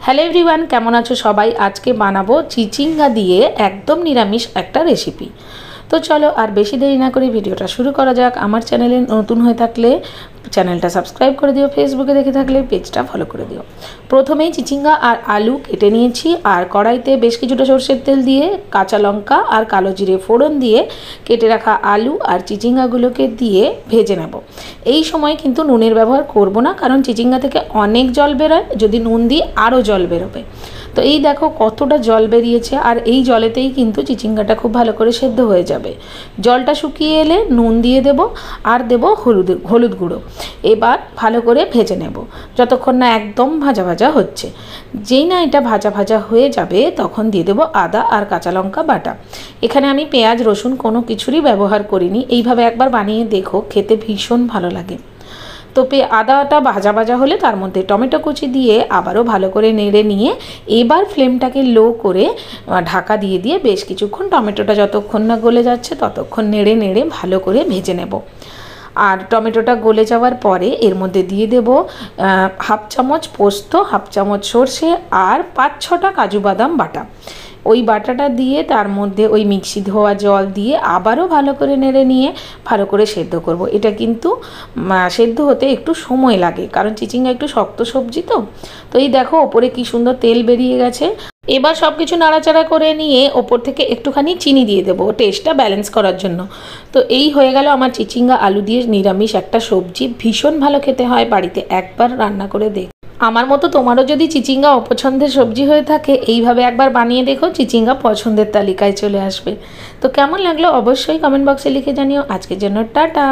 Hello everyone, কেমন আছো সবাই? আজকে বানাবো চিচিঙ্গা দিয়ে একদম নিরামিষ একটা রেসিপি। তো চলো আর বেশি দেরি না করে ভিডিওটা শুরু করা যাক। আমার চ্যানেলে নতুন হয়ে থাকলে চ্যানেলটা সাবস্ক্রাইব করে দিও, ফেসবুকে দেখে থাকলে পেজটা ফলো করে দিও। প্রথমেই চিচিঙ্গা আর আলু কেটে নিয়েছি, আর কড়াইতে বেশ কিছুটা সরষের তেল দিয়ে কাঁচা লঙ্কা আর কালো জিরে ফোড়ন দিয়ে কেটে রাখা আলু আর চিচিঙ্গাগুলোকে দিয়ে ভেজে নেব। এই সময় কিন্তু নুনের ব্যবহার করব না, কারণ চিচিঙ্গা থেকে অনেক জল বেরোয়, যদি নুন দিই আরও জল বেরোবে। তো এই দেখো কতটা জল বেরিয়েছে, আর এই জলেতেই কিন্তু চিচিঙ্গাটা খুব ভালো করে সেদ্ধ হয়ে যাবে। জলটা শুকিয়ে এলে নুন দিয়ে দেব, আর দেব হলুদ গুঁড়ো। এবার ভালো করে ভেজে নেব যতক্ষণ না একদম ভাজা ভাজা হচ্ছে। যেই না এটা ভাজা ভাজা হয়ে যাবে তখন দিয়ে দেবো আদা আর কাঁচা লঙ্কা বাটা। এখানে আমি পেঁয়াজ রসুন কোনো কিছুরই ব্যবহার করিনি। এইভাবে একবার বানিয়ে দেখো, খেতে ভীষণ ভালো লাগে। তো আদাটা ভাজা ভাজা হলে তার মধ্যে টমেটো কুচি দিয়ে আবারও ভালো করে নেড়ে নিয়ে এবার ফ্লেমটাকে লো করে ঢাকা দিয়ে দিয়ে বেশ কিছুক্ষণ টমেটোটা যতক্ষণ না গলে যাচ্ছে ততক্ষণ নেড়ে নেড়ে ভালো করে ভেজে নেব। আর টমেটোটা গলে যাওয়ার পরে এর মধ্যে দিয়ে দেব হাফ চামচ পোস্ত, হাফ চামচ সর্ষে আর 5-6টা কাজু বাদাম বাটা। ওই বাটাটা দিয়ে তার মধ্যে ওই মিক্সি ধোয়া জল দিয়ে আবারও ভালো করে নেড়ে নিয়ে ভালো করে সেদ্ধ করব। এটা কিন্তু সেদ্ধ হতে একটু সময় লাগে, কারণ চিচিঙ্গা একটু শক্ত সবজি। তো এই দেখো ওপরে কি সুন্দর তেল বেরিয়ে গেছে। এবার সব কিছু নাড়াচাড়া করে নিয়ে ওপর থেকে একটুখানি চিনি দিয়ে দেবো টেস্টটা ব্যালেন্স করার জন্য। তো এই হয়ে গেল আমার চিচিঙ্গা আলু দিয়ে নিরামিষ একটা সবজি। ভীষণ ভালো খেতে হয়, বাড়িতে একবার রান্না করে দেখ। আমার মতো তোমারও যদি চিচিঙ্গা অপছন্দের সবজি হয়ে থাকে, এইভাবে একবার বানিয়ে দেখো, চিচিঙ্গা পছন্দের তালিকায় চলে আসবে। তো কেমন লাগলো অবশ্যই কমেন্ট বক্সে লিখে জানিও। আজকের জন্য টাটা।